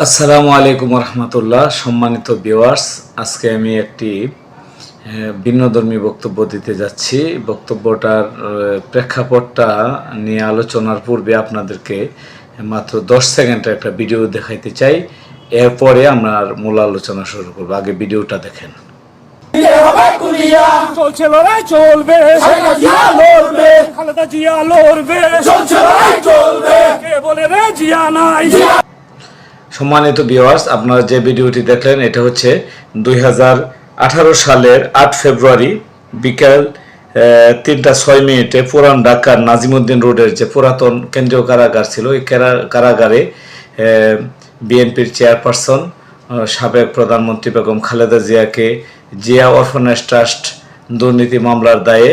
আসসালামু আলাইকুম রহমতুল্লাহ। সম্মানিত ভিউয়ার্স, আজকে আমি একটি ভিন্নধর্মী বক্তব্য দিতে যাচ্ছি। বক্তব্যটার প্রেক্ষাপটটা নিয়ে আলোচনার পূর্বে আপনাদেরকে মাত্র 10 সেকেন্ডের একটা ভিডিও দেখাইতে চাই। এরপরে আমরা মূল আলোচনা শুরু করব। আগে ভিডিওটা দেখেন। চলছে লড়াই চলবে, লড়বে খালেদা জিয়া লড়বে, চলছে লড়াই চলবে, কে বলে রে জিয়া নাই। সম্মানিত ভিউয়ার্স, আপনারা যে ভিডিওটি দেখলেন এটা হচ্ছে 2018 সালের 8 ফেব্রুয়ারি বিকাল 3:06 পুরান ঢাকার নাজিমউদ্দিন রোডের যে পুরাতন কেন্দ্রীয় কারাগার ছিল, এই কারাগারে বিএনপির চেয়ারপারসন সাবেক প্রধানমন্ত্রী বেগম খালেদা জিয়াকে জিয়া অরফানেজ ট্রাস্ট দুর্নীতি মামলার দায়ে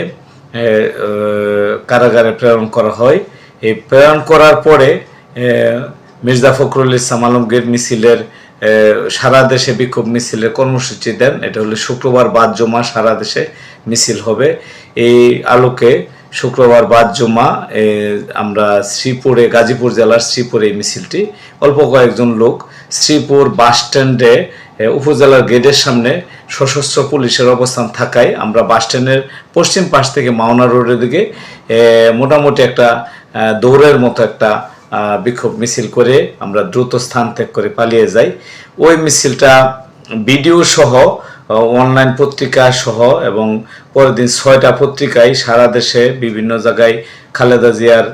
কারাগারে প্রেরণ করা হয়। এই প্রেরণ করার পরে মির্জা ফখরুল ইসলাম আলমগীর মিছিলের সারা দেশে বিক্ষোভ মিছিলের কর্মসূচি দেন। এটা হলো শুক্রবার বাদ জমা সারা দেশে মিছিল হবে। এই আলোকে শুক্রবার বাদ জমা আমরা শ্রীপুরে, গাজীপুর জেলার শ্রীপুরে এই মিছিলটি, অল্প কয়েকজন লোক শ্রীপুর বাস স্ট্যান্ডে উপজেলার গেটের সামনে সশস্ত্র পুলিশের অবস্থান থাকায় আমরা বাস স্ট্যান্ডের পশ্চিম পাশ থেকে মাওনা রোডের দিকে মোটামুটি একটা দৌড়ের মতো একটা বিক্ষোভ মিছিল করে আমরা দ্রুত স্থান ত্যাগ করে পালিয়ে যাই। ওই মিছিলটা ভিডিও সহ অনলাইন পত্রিকা সহ এবং পরের দিন 6টা পত্রিকায় সারা দেশে বিভিন্ন জায়গায় খালেদা জিয়ার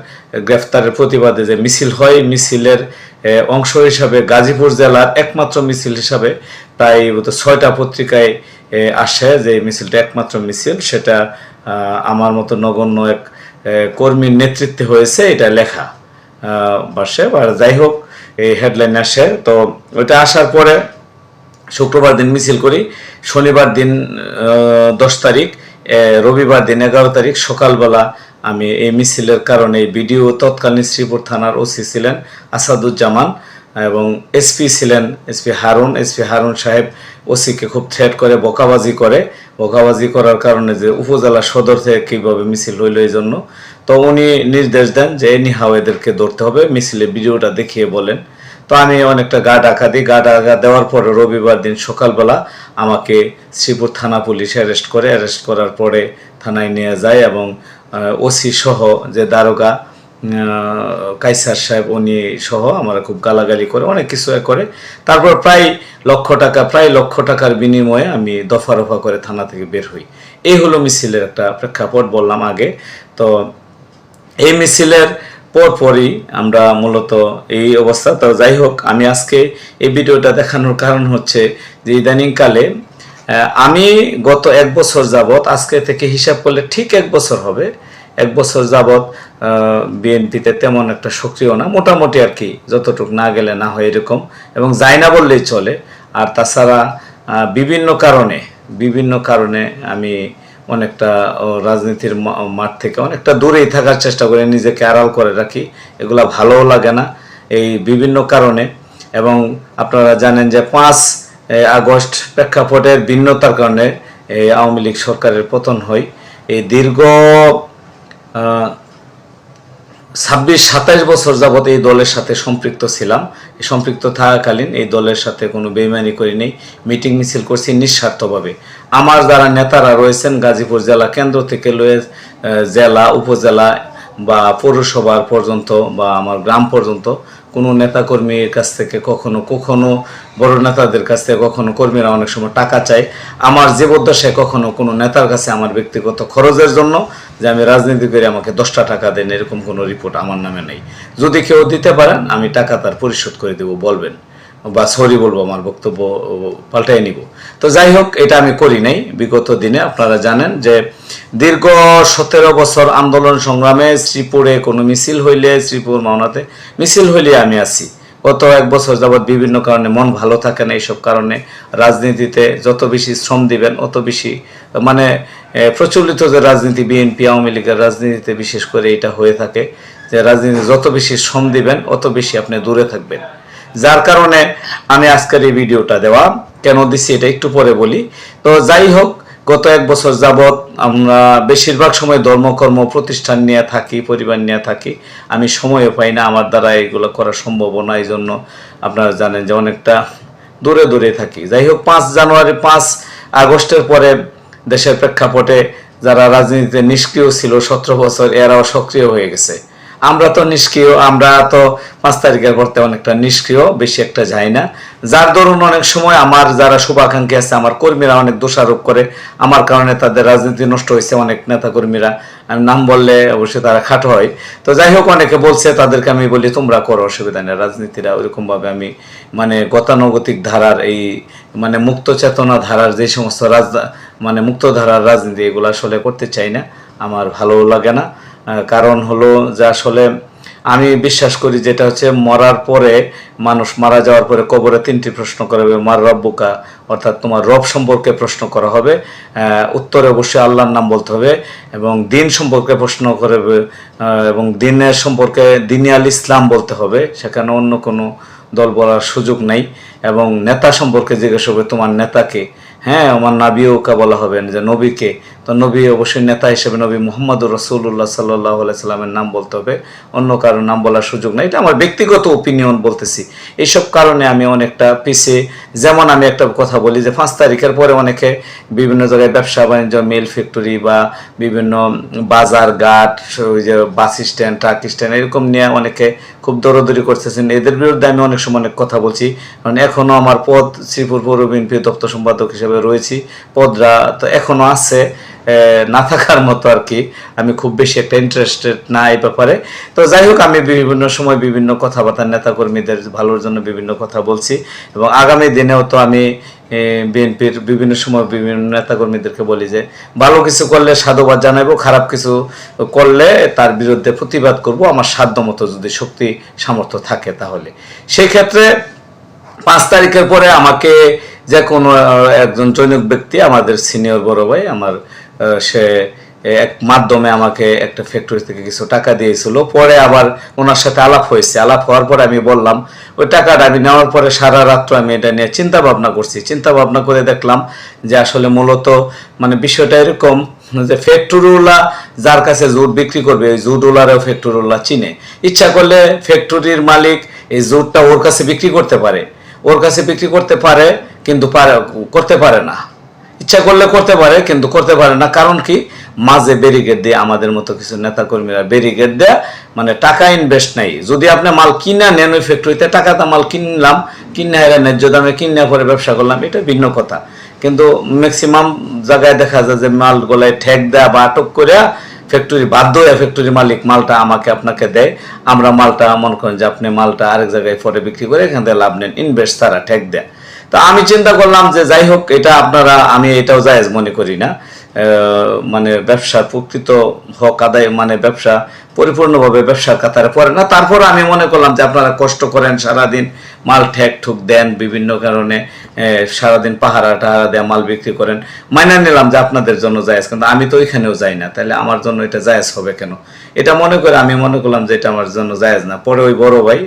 গ্রেফতারের প্রতিবাদে যে মিছিল হয়, মিছিলের অংশ হিসাবে গাজীপুর জেলার একমাত্র মিছিল হিসাবে প্রায় 6টা পত্রিকায় আসে যে মিছিলটা একমাত্র মিছিল। সেটা আমার মতো নগণ্য এক কর্মীর নেতৃত্বে হয়েছে, এটা লেখা বাসে বা যাই হোক এই হেডলাইন আসে। তো ওইটা আসার পরে শুক্রবার দিন মিছিল করি, শনিবার দিন 10 তারিখ, রবিবার দিন 11 তারিখ সকালবেলা আমি এই মিছিলের কারণে ভিডিও তৎকালীন শ্রীপুর থানার ওসি ছিলেন আসাদুজ্জামান এবং এসপি ছিলেন এসপি হারুন সাহেব ওসিকে খুব থ্রেট করে বকাবাজি করার কারণে যে উপজেলা সদর থেকে কীভাবে মিছিল হইল এই জন্য। তো উনি নির্দেশ দেন যে এনিহাও এদেরকে ধরতে হবে, মিছিলের ভিডিওটা দেখিয়ে বলেন। তো আমি অনেকটা গা ডাকা দিই। গা ডাকা দেওয়ার পরে রবিবার দিন সকালবেলা আমাকে শ্রীপুর থানা পুলিশ অ্যারেস্ট করার পরে থানায় নিয়ে যায় এবং ওসি সহ যে দারোগা কাইসার সাহেব উনি সহ আমরা খুব গালাগালি করে অনেক কিছু করে। তারপর প্রায় লক্ষ টাকার বিনিময়ে আমি দফা রফা করে থানা থেকে বের হই। এই হলো মিছিলের একটা প্রেক্ষাপট বললাম আগে। তো এই মিছিলের পরপরই আমরা মূলত এই অবস্থা। তো যাই হোক, আমি আজকে এই ভিডিওটা দেখানোর কারণ হচ্ছে যে ইদানিংকালে আমি গত 1 বছর যাবৎ, আজকে থেকে হিসাব করলে ঠিক 1 বছর হবে, 1 বছর যাবৎ বিএনপিতে তেমন একটা সক্রিয় না, মোটামুটি আর কি, যতটুকু না গেলে না হয় এরকম, এবং যাই না বললেই চলে। আর তাছাড়া বিভিন্ন কারণে আমি অনেকটা রাজনীতির মাঠ থেকে অনেকটা দূরেই থাকার চেষ্টা করি, নিজেকে আড়াল করে রাখি। এগুলা ভালোও লাগে না এই বিভিন্ন কারণে। এবং আপনারা জানেন যে 5 আগস্ট প্রেক্ষাপটের ভিন্নতার কারণে এই আওয়ামী লীগ সরকারের পতন হয়। এই দীর্ঘ 26-27 বছর যাবৎ এই দলের সাথে সম্পৃক্ত ছিলাম। সম্পৃক্ত থাকাকালীন এই দলের সাথে কোনো বেইমানি করি নেই, মিটিং মিছিল করছি নিঃস্বার্থভাবে। আমার যারা নেতারা রয়েছেন গাজীপুর জেলা কেন্দ্র থেকে লয়ে জেলা, উপজেলা বা পৌরসভার পর্যন্ত বা আমার গ্রাম পর্যন্ত কোনো নেতাকর্মীর কাছ থেকে কখনো বড় নেতাদের কাছ থেকে কখনো কর্মীরা অনেক সময় টাকা চায়। আমার জীবদ্দশায় কখনো কোনো নেতার কাছে আমার ব্যক্তিগত খরচের জন্য যে আমি রাজনীতি করে আমাকে 10টা টাকা দেন এরকম কোনো রিপোর্ট আমার নামে নেই। যদি কেউ দিতে পারেন আমি টাকা তার পরিশোধ করে দেবো বলবেন, বা সরি বলবো, আমার বক্তব্য পাল্টাই নিব। তো যাই হোক, এটা আমি করি নাই বিগত দিনে। আপনারা জানেন যে দীর্ঘ 17 বছর আন্দোলন সংগ্রামে শ্রীপুরে কোনো মিছিল হইলে, শ্রীপুর মাওনাতে মিছিল হইলে আমি আছি। গত 1 বছর যাবৎ বিভিন্ন কারণে মন ভালো থাকে না। এইসব কারণে রাজনীতিতে যত বেশি শ্রম দিবেন অত বেশি, মানে প্রচলিত যে রাজনীতি বিএনপি আওয়ামী লীগের রাজনীতিতে বিশেষ করে এটা হয়ে থাকে যে রাজনীতি যত বেশি শ্রম দিবেন অত বেশি আপনি দূরে থাকবেন। যার কারণে আমি আজকের এই ভিডিওটা দেওয়া। কেন দিচ্ছি এটা একটু পরে বলি। তো যাই হোক, গত 1 বছর যাবৎ আমরা বেশিরভাগ সময় ধর্মকর্ম প্রতিষ্ঠান নিয়ে থাকি, পরিবার নিয়ে থাকি। আমি সময়ও পাই না, আমার দ্বারা এগুলো করা সম্ভব না। এই জন্য আপনারা জানেন যে অনেকটা দূরে দূরে থাকি। যাই হোক, 5 জানুয়ারি 5 আগস্টের পরে দেশের প্রেক্ষাপটে যারা রাজনীতিতে নিষ্ক্রিয় ছিল 17 বছর, এরাও সক্রিয় হয়ে গেছে। আমরা তো নিষ্ক্রিয়, আমরা তো 5 তারিখের পরতে অনেকটা নিষ্ক্রিয়, বেশি একটা যাই না। যার দরুন অনেক সময় আমার যারা শুভাকাঙ্ক্ষী আছে, আমার কর্মীরা অনেক দোষারোপ করে আমার কারণে তাদের রাজনীতি নষ্ট হয়েছে। অনেক নেতা কর্মীরা, আমি নাম বললে অবশ্যই তারা খাটো হয়। তো যাই হোক, অনেকে বলছে, তাদেরকে আমি বলি তোমরা করো, অসুবিধা নেই। রাজনীতিরা ওইরকম ভাবে আমি মানে গতানুগতিক ধারার এই মানে মুক্ত চেতনা ধারার যে সমস্ত মানে মুক্ত ধারার রাজনীতি, এগুলো আসলে করতে চাই না, আমার ভালো লাগে না। কারণ হলো যে আসলে আমি বিশ্বাস করি যেটা হচ্ছে মরার পরে, মানুষ মারা যাওয়ার পরে কবরে 3টি প্রশ্ন করা হবে। মার রব্বুকা, অর্থাৎ তোমার রব সম্পর্কে প্রশ্ন করা হবে, উত্তরে অবশ্যই আল্লাহর নাম বলতে হবে, এবং দিন সম্পর্কে প্রশ্ন করবে, এবং দিনের সম্পর্কে দিনিয়াল ইসলাম বলতে হবে, সেখানে অন্য কোনো দল বলার সুযোগ নাই। এবং নেতা সম্পর্কে জিজ্ঞাসা হবে তোমার নেতাকে, হ্যাঁ, আমার নাবিওকা বলা হবে যে নবীকে, তো নবী অবশ্যই নেতা হিসেবে নবী মুহাম্মদুর রাসূলুল্লাহ সাল্লাল্লাহু আলাইহি সাল্লামের নাম বলতে হবে, অন্য কারোর নাম বলার সুযোগ নাই। এটা আমার ব্যক্তিগত ওপিনিয়ন বলতেছি। এইসব কারণে আমি অনেকটা পিছিয়ে। যেমন আমি একটা কথা বলি যে 5 তারিখের পরে অনেকে বিভিন্ন জায়গায় ব্যবসা বাণিজ্য, মিল ফ্যাক্টরি বা বিভিন্ন বাজার ঘাট, ওই যে বাস স্ট্যান্ড, ট্রাক স্ট্যান্ড, এরকম নিয়ে অনেকে খুব দৌড়াদৌড়ি করতেছেন। এদের বিরুদ্ধে আমি অনেক সময় অনেক কথা বলছি, কারণ এখনও আমার পদ শ্রীপুর পৌর বিএনপি দপ্তর সম্পাদক হিসেবে রয়েছি, পদরা তো এখনো আছে, না থাকার মতো আর কি। আমি খুব বেশি একটা ইন্টারেস্টেড না এই ব্যাপারে। তো যাই হোক, আমি বিভিন্ন সময় বিভিন্ন কথাবার্তা নেতাকর্মীদের ভালোর জন্য বিভিন্ন কথা বলছি, এবং আগামী দিনেও তো আমি বিএনপির বিভিন্ন সময় বিভিন্ন নেতাকর্মীদেরকে বলি যে ভালো কিছু করলে সাধুবাদ জানাবো, খারাপ কিছু করলে তার বিরুদ্ধে প্রতিবাদ করব, আমার সাধ্য মতো যদি শক্তি সামর্থ্য থাকে তাহলে। সেই ক্ষেত্রে 5 তারিখের পরে আমাকে যে কোনো একজন জনৈক ব্যক্তি, আমাদের সিনিয়র বড় ভাই, আমার সে এক মাধ্যমে আমাকে একটা ফ্যাক্টরি থেকে কিছু টাকা দিয়েছিল। পরে আবার ওনার সাথে আলাপ হয়েছে। আলাপ হওয়ার পরে আমি বললাম, ওই টাকাটা আমি নেওয়ার পরে সারা রাত্র আমি এটা নিয়ে চিন্তা ভাবনা করছি। চিন্তা ভাবনা করে দেখলাম যে আসলে মূলত মানে বিষয়টা এরকম যে ফ্যাক্টরিওয়ালা যার কাছে জুট বিক্রি করবে, ওই জুটওয়ালারও ফ্যাক্টরিওয়ালা চিনে। ইচ্ছা করলে ফ্যাক্টরির মালিক এই জুটটা ওর কাছে বিক্রি করতে পারে, ওর কাছে বিক্রি করতে পারে, কিন্তু করতে পারে না। ইচ্ছা করলে করতে পারে, কিন্তু করতে পারে না। কারণ কি? মাঝে ব্যারিকেড দিয়ে আমাদের মতো কিছু নেতাকর্মীরা ব্যারিকেড দেয়া, মানে টাকা ইনভেস্ট নাই। যদি আপনি মাল কিনা নেন ওই ফ্যাক্টরিতে, টাকাটা মাল কিনলাম, কিনে হেরা ন্যায্য দামে কিনে পরে ব্যবসা করলাম, এটা ভিন্ন কথা। কিন্তু ম্যাক্সিমাম জায়গায় দেখা যায় যে মাল গলায় ঠেক দেয়া বা আটক করে ফ্যাক্টরি বাধ্য হয়ে ফ্যাক্টরি মালিক মালটা আমাকে আপনাকে দেয়, আমরা মালটা মনে করেন যে আপনি মালটা আরেক জায়গায় পরে বিক্রি করে এখান থেকে লাভ নেন, ইনভেস্ট তারা ঠেক দেয়। তো আমি চিন্তা করলাম যে যাই হোক, এটা আপনারা, আমি এটাও জায়েজ মনে করি না। মানে ব্যবসার প্রকৃত হক আদায়, মানে ব্যবসা পরিপূর্ণভাবে ব্যবসার কাতারে পড়ে না। তারপর আমি মনে করলাম যে আপনারা কষ্ট করেন সারাদিন, মাল ঠেক ঠুক দেন বিভিন্ন কারণে, সারাদিন পাহারা টাহারা দেয়া মাল বিক্রি করেন, মাইনা নিলাম যে আপনাদের জন্য জায়েজ, কিন্তু আমি তো ওইখানেও যাই না, তাহলে আমার জন্য এটা জায়েজ হবে কেন? এটা মনে করে আমি মনে করলাম যে এটা আমার জন্য জায়েজ না। পরে ওই বড় ভাই,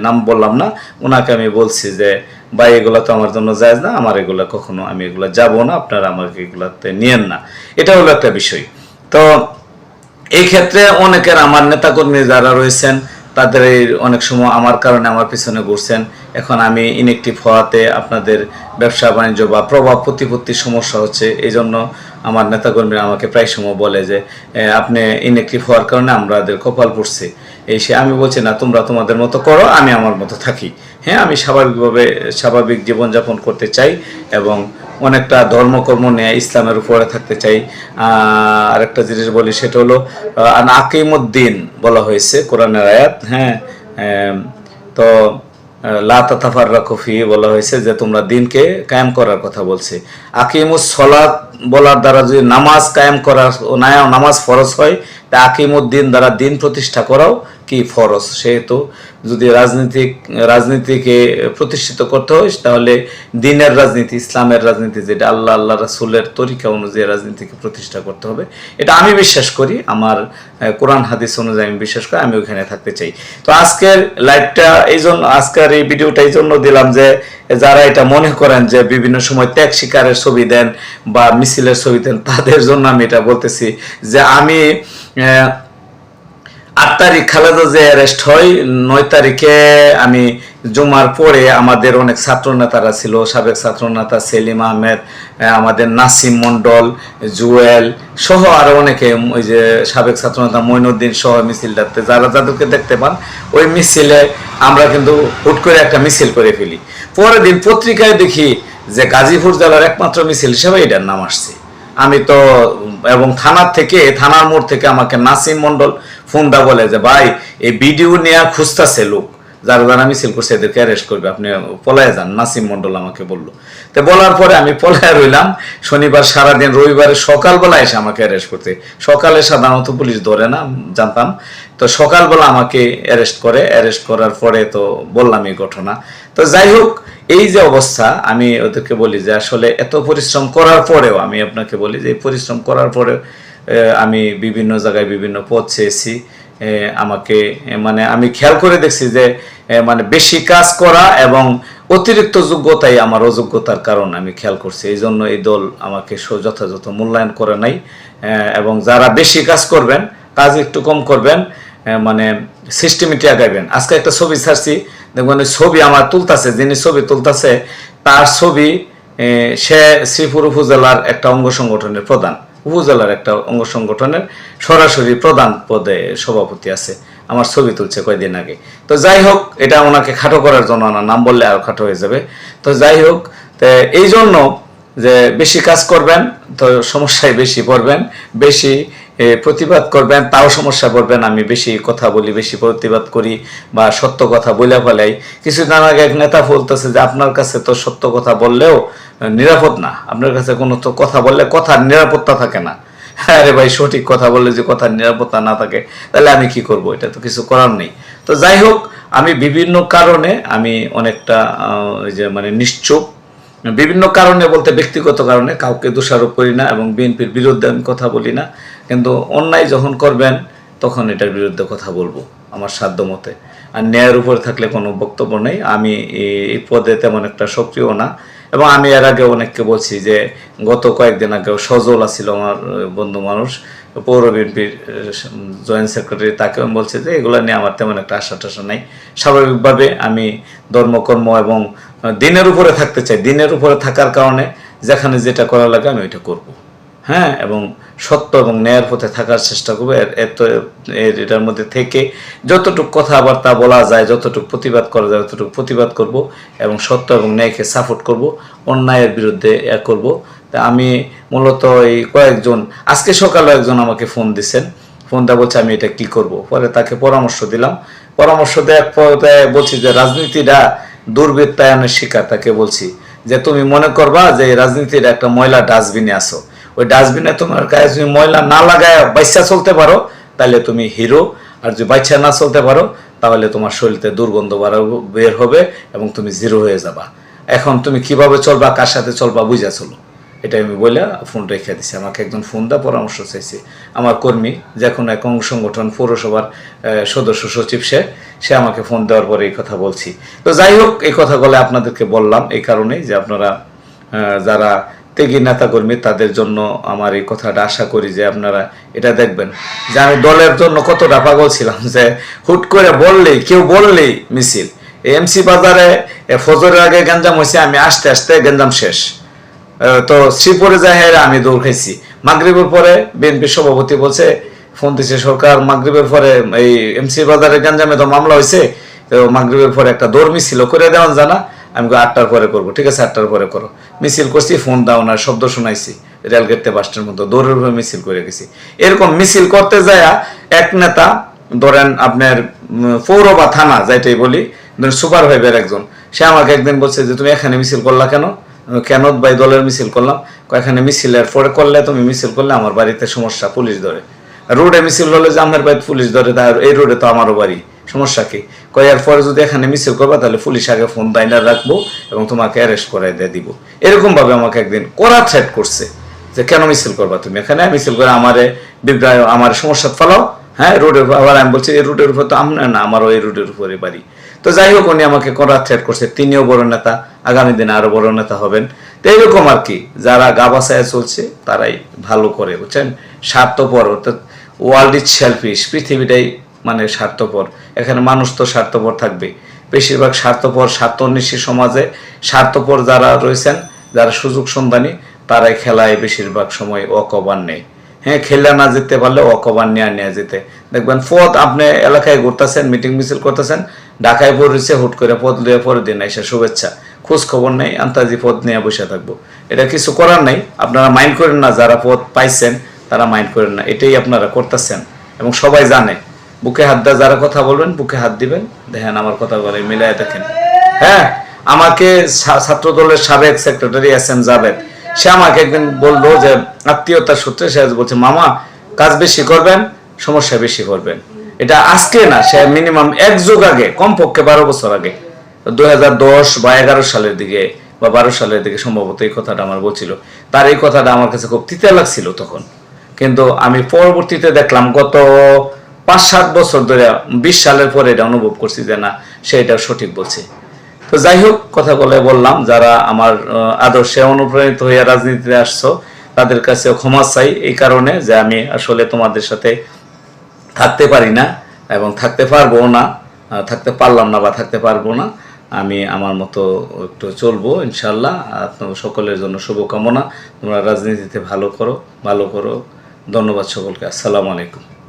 নাম বললাম না, ওনাকে আমি বলছি যে ভাই এগুলো তো আমার জন্য জায়েজ না, আমার এগুলো কখনো, আমি এগুলো যাবো না, আপনারা আমাকে এগুলাতে নিয়েন না। এটা হলো একটা বিষয়। তো এই ক্ষেত্রে অনেকের, আমার নেতাকর্মী যারা রয়েছেন, তাদের অনেক সময় আমার কারণে আমার পিছনে ঘুরছেন। এখন আমি ইনএক্টিভ হওয়াতে আপনাদের ব্যবসা বাণিজ্য বা প্রভাব প্রতিপত্তির সমস্যা হচ্ছে, এই জন্য আমার নেতাকর্মীরা আমাকে প্রায় সময় বলে যে আপনি ইনএক্টিভ হওয়ার কারণে আমাদের কপাল পড়ছে। আমি বলছি না, তোমরা তোমাদের মতো করো, আমি আমার মতো থাকি। হ্যাঁ, আমি স্বাভাবিকভাবে স্বাভাবিক জীবনযাপন করতে চাই, এবং অনেকটা ধর্মকর্ম নিয়ে ইসলামের উপরে থাকতে চাই। আরেকটা জিনিস বলি, সেটা হলো আকিমুদ্দিন বলা হয়েছে কোরআনের আয়াত। হ্যাঁ, তো লা তাতাফাররাকু ফিহি বলা হয়েছে যে তোমরা দিনকে কায়েম করার কথা বলছে। আকিমুস সলাত বলার দ্বারা যদি নামাজ কায়েম করা, নামাজ ফরজ হয়, তা আকিমুদ্দিন দ্বারা দিন প্রতিষ্ঠা করাও কি ফরজ, সেহেতু যদি রাজনীতিকে প্রতিষ্ঠিত করতে হয় তাহলে দিনের রাজনীতি, ইসলামের রাজনীতি, যেটা আল্লাহ রাসূলের তরিকা অনুযায়ী রাজনীতিকে প্রতিষ্ঠা করতে হবে। এটা আমি বিশ্বাস করি, আমার কোরআন হাদিস অনুযায়ী আমি বিশ্বাস করি, আমি ওখানে থাকতে চাই। তো আজকের লাইভটা আজকের এই ভিডিওটা এই জন্য দিলাম যে যারা এটা মনে করেন যে বিভিন্ন সময় ত্যাগ শিকারের ছবি দেন বা মিছিলের ছবি দেন, তাদের জন্য আমি এটা বলতেছি যে আমি 8 তারিখ খালেদা যে অ্যারেস্ট হয়, 9 তারিখে আমি জুমার পরে আমাদের অনেক ছাত্র নেতারা ছিল, সাবেক ছাত্র নেতা সেলিম আহমেদ, আমাদের নাসিম মন্ডল, জুয়েল সহ আরো অনেকে, ওই যে সাবেক ছাত্র নেতা মঈনুদ্দিন সহ মিছিলটাতে যাদেরকে দেখতে পান, ওই মিছিলে আমরা কিন্তু হুট করে একটা মিছিল করে ফেলি। পরের দিন পত্রিকায় দেখি যে গাজীপুর জেলার একমাত্র মিছিল হিসেবে এটার নাম আসছে। আমি তো এবং থানার মোড় থেকে আমাকে নাসিম মন্ডল ফোন দা বলে যে ভাই এই ভিডিও নিয়ে খুঁজতেছে লোক, যারা মিছিল করছে এদেরকে অ্যারেস্ট করবে, আপনি পলায় যান। নাসিম মন্ডল আমাকে বললো। তো বলার পরে আমি পলায় রইলাম। শনিবার সারাদিন, রবিবারে সকালবেলা এসে আমাকে অ্যারেস্ট করতে, সকালে সাধারণত পুলিশ ধরে না জানতাম, তো সকালবেলা আমাকে অ্যারেস্ট করার পরে তো বললাম এই ঘটনা। তো যাই হোক, এই যে অবস্থা, আমি ওদেরকে বলি যে আসলে এত পরিশ্রম করার পরেও, আমি আপনাকে বলি যে পরিশ্রম করার পরে আমি বিভিন্ন জায়গায় বিভিন্ন পদ চেয়েছি। আমাকে মানে আমি খেয়াল করে দেখছি যে মানে বেশি কাজ করা এবং অতিরিক্ত যোগ্যতাই আমার অযোগ্যতার কারণ আমি খেয়াল করছি। এই জন্য এই দল আমাকে যথাযথ মূল্যায়ন করে নাই। এবং যারা বেশি কাজ করবেন, কাজ একটু কম করবেন, মানে সিস্টেমেটিক আগাইবেন। আজকে একটা ছবি ছাড়ছি, দেখবেন ওই ছবি আমার তুলতাছে, যিনি ছবি তুলতাছে তার ছবি, সে শ্রীপুর উপজেলার একটা অঙ্গ সংগঠনের প্রধান, উপজেলার একটা অঙ্গ সংগঠনের সরাসরি প্রধান পদে সভাপতি আছে, আমার ছবি তুলছে কয়েকদিন আগে। তো যাই হোক, এটা ওনাকে খাটো করার জন্য না, নাম বললে আরো খাটো হয়ে যাবে। তো যাই হোক, তো এই জন্য যে বেশি কাজ করবেন তো সমস্যায় বেশি পড়বেন, বেশি প্রতিবাদ করবেন তাও সমস্যা পড়বেন। আমি বেশি কথা বলি, বেশি প্রতিবাদ করি বা সত্য কথা বলে ফেলাই। কিছুদিন আগে এক নেতা বলতেছে যে আপনার কাছে তো সত্য কথা বললেও নিরাপদ না, আপনার কাছে কোনো তো কথা বললে কথার নিরাপত্তা থাকে না। আরে ভাই, সঠিক কথা বললে যে কথার নিরাপত্তা না থাকে তাহলে আমি কি করব? এটা তো কিছু করার নেই। তো যাই হোক, আমি বিভিন্ন কারণে আমি অনেকটা ওই যে মানে নিশ্চুপ, বিভিন্ন কারণে বলতে ব্যক্তিগত কারণে কাউকে দোষারোপ করি না এবং বিএনপির বিরুদ্ধে আমি কথা বলি না, কিন্তু অন্যায় যখন করবেন তখন এটার বিরুদ্ধে কথা বলবো আমার সাধ্য মতে। আর ন্যায়ের উপরে থাকলে কোনো বক্তব্য নেই। আমি এই পদে তেমন একটা সক্রিয় না, এবং আমি এর আগে অনেককে বলছি যে গত কয়েকদিন আগেও সজল আছিল আমার বন্ধু মানুষ, পৌর বিএনপির জয়েন্ট সেক্রেটারি, তাকেও বলছে যে এগুলো নিয়ে আমার তেমন একটা আশা টাশা নাই। স্বাভাবিকভাবে আমি ধর্মকর্ম এবং দিনের উপরে থাকতে চাই, দিনের উপরে থাকার কারণে যেখানে যেটা করা লাগে আমি ওইটা করব। হ্যাঁ, এবং সত্য এবং ন্যায়ের পথে থাকার চেষ্টা করবো। এটার মধ্যে থেকে যতটুকু কথাবার্তা বলা যায়, যতটুকু প্রতিবাদ করা যায় ততটুকু প্রতিবাদ করব এবং সত্য এবং ন্যায়কে সাপোর্ট করব, অন্যায়ের বিরুদ্ধে করব। তা আমি মূলত এই কয়েকজন, আজকে সকালে একজন আমাকে ফোন দিছেন, ফোনটা বলছে আমি এটা কি করব। পরে তাকে পরামর্শ দিলাম, পরামর্শ দেওয়ার পরে বলছি যে রাজনীতিটা দুর্বৃত্তায়নের শিকার। তাকে বলছি যে তুমি মনে করবা যে রাজনীতির একটা ময়লা ডাস্টবিনে আসো, ওই ডাস্টবিনে তোমার গায়ে যদি ময়লা না লাগায় বাইচা চলতে পারো তাহলে তুমি হিরো, আর যদি বাইচা না চলতে পারো তাহলে তোমার শরীরতে দুর্গন্ধ বের হবে এবং তুমি জিরো হয়ে যাবা। এখন তুমি কিভাবে চলবা, কার সাথে চলবা, বুঝা চলো। এটা আমি বলে ফোন রেখে দিছি। আমাকে একজন ফোন দেওয়া পরামর্শ চাইছে, আমার কর্মী, যে কোনো এক অঙ্গ সংগঠন পৌরসভার সদস্য সচিব, সে আমাকে ফোন দেওয়ার পরে এই কথা বলছি। তো যাই হোক, এই কথাগুলো আপনাদেরকে বললাম এই কারণেই যে আপনারা যারা ত্যাগী নেতাকর্মী তাদের জন্য আমার এই কথাটা, আশা করি যে আপনারা এটা দেখবেন যে আমি দলের জন্য কতটা পাগল ছিলাম, যে হুট করে কেউ বললেই মিছিল। এমসি বাজারে ফজরের আগে গঞ্জাম হয়েছে, আমি আসতে আসতে গঞ্জাম শেষ। তো শ্রীপুরে যাই আমি দৌড় খাইছি। মাগরিবের পরে বিএনপির সভাপতি বলছে, ফোন দিচ্ছে সরকার, মাগরিবের পরে এই এমসি বাজারে গঞ্জামে তো মামলা হয়েছে, তো মাগরিবের পরে একটা দৌড় মিছিল করে দেওয়ান জানা। আমি 8টার পরে করবো, ঠিক আছে 8টার পরে করো। মিছিল করছি, ফোন দাও না, শব্দ শোনাইছি, রেলগেটে বাসটার মতো দৌড়ের উপরে মিছিল করে গেছি। এরকম মিছিল করতে যায় এক নেতা, ধরেন আপনার পৌর বা থানা যাইটাই বলি, সুপার ভাইবের একজন, সে আমাকে একদিন বলছে যে তুমি এখানে মিছিল করলা কেন? কেন ভাই দলের মিছিল করলাম, এখানে মিছিলের পরে করলে, তুমি মিছিল করলে আমার বাড়িতে সমস্যা, পুলিশ ধরে। রোডে মিছিল হলে যে আমার বাড়ি পুলিশ ধরে, তার এই রোডে তো আমারও বাড়ি, সমস্যা কি? কয় এর পরে যদি এখানে মিছিল করবা তাহলে পুলিশ আগে ফোন দাইনা রাখবো এবং তোমাকে অ্যারেস্ট করাই দিয়ে দিব। এরকম ভাবে আমাকে একদিন কড়া থ্রেট করছে যে কেন মিছিল করবা তুমি এখানে, মিছিল করে আমারে বিব্রায় আমার সমস্যা ফেলাও। হ্যাঁ, রোডের আবার আমি বলছি এই রোডের উপর তো আমরা না, আমারও এই রোডের উপরে বাড়ি। তো যাই হোক, উনি আমাকে কড়া থ্রেট করছে, তিনিও বড় নেতা, আগামী দিনে আরো বড় নেতা হবেন। তো এইরকম আর কি, যারা গা বাসায় চলছে তারাই ভালো করে, বুঝছেন? স্বার্থপর, অর্থাৎ ওয়ার্ল্ড ইজ সেলফিশ, পৃথিবীটাই মানে স্বার্থপর। এখানে মানুষ তো স্বার্থপর থাকবে, বেশিরভাগ স্বার্থপর, স্বার্থন্বেষী সমাজে স্বার্থপর যারা রয়েছেন, যারা সুযোগ সন্ধানী, তারাই খেলায় বেশিরভাগ সময় অকবান নেই। হ্যাঁ, খেলা না যেতে পারলে অকবান নিয়ে যেতে দেখবেন। পদ আপনি এলাকায় ঘুরতেছেন, মিটিং মিছিল করতেছেন, ঢাকায় পড়েছে, হুট করে পদ লিয়ে পরের দিন এসে শুভেচ্ছা, খোঁজ খবর নেই, আন্তাজি পদ নিয়ে বসে থাকবো। এটা কিছু করার নাই, আপনারা মাইন্ড করেন না, যারা পদ পাইছেন তারা মাইন্ড করেন না, এটাই আপনারা করতেছেন এবং সবাই জানে। বুকে হাত দেওয়া যারা কথা বলবেন, বুকে হাত দিবেন, দেখেন আমার কথা বলে মিলাই দেখেন। হ্যাঁ, আমাকে ছাত্র দলের সাবেক সেক্রেটারি SM জাভেদ, সে আমাকে একদিন বললো যে আত্মীয়তার সূত্রে, সে বলছে মামা কাজ বেশি করবেন, সমস্যা বেশি করবেন। এটা আজকে না, সে মিনিমাম এক যুগ আগে, কমপক্ষে 12 বছর আগে, 2010 বা 11 সালের দিকে বা 12 সালের দিকে সম্ভবত এই কথাটা আমার বলছিল। তার এই কথাটা আমার কাছে খুব তিতা লাগছিল তখন, কিন্তু আমি পরবর্তীতে দেখলাম গত 5-7 বছর ধরে, 20 সালের পরে এটা অনুভব করছি যে না, সে এটা সঠিক বলছে। তো যাই হোক, কথা বলে বললাম, যারা আমার আদর্শে অনুপ্রাণিত হয়ে রাজনীতিতে আসছো তাদের কাছে ক্ষমা চাই, এই কারণে যে আমি আসলে তোমাদের সাথে থাকতে পারি না এবং থাকতে পারবো না, থাকতে পারলাম না বা থাকতে পারবো না। আমি আমার মতো একটু চলবো ইনশাল্লাহ। আপনাদের সকলের জন্য শুভকামনা, তোমরা রাজনীতিতে ভালো করো। ধন্যবাদ সকলকে, আসসালামু আলাইকুম।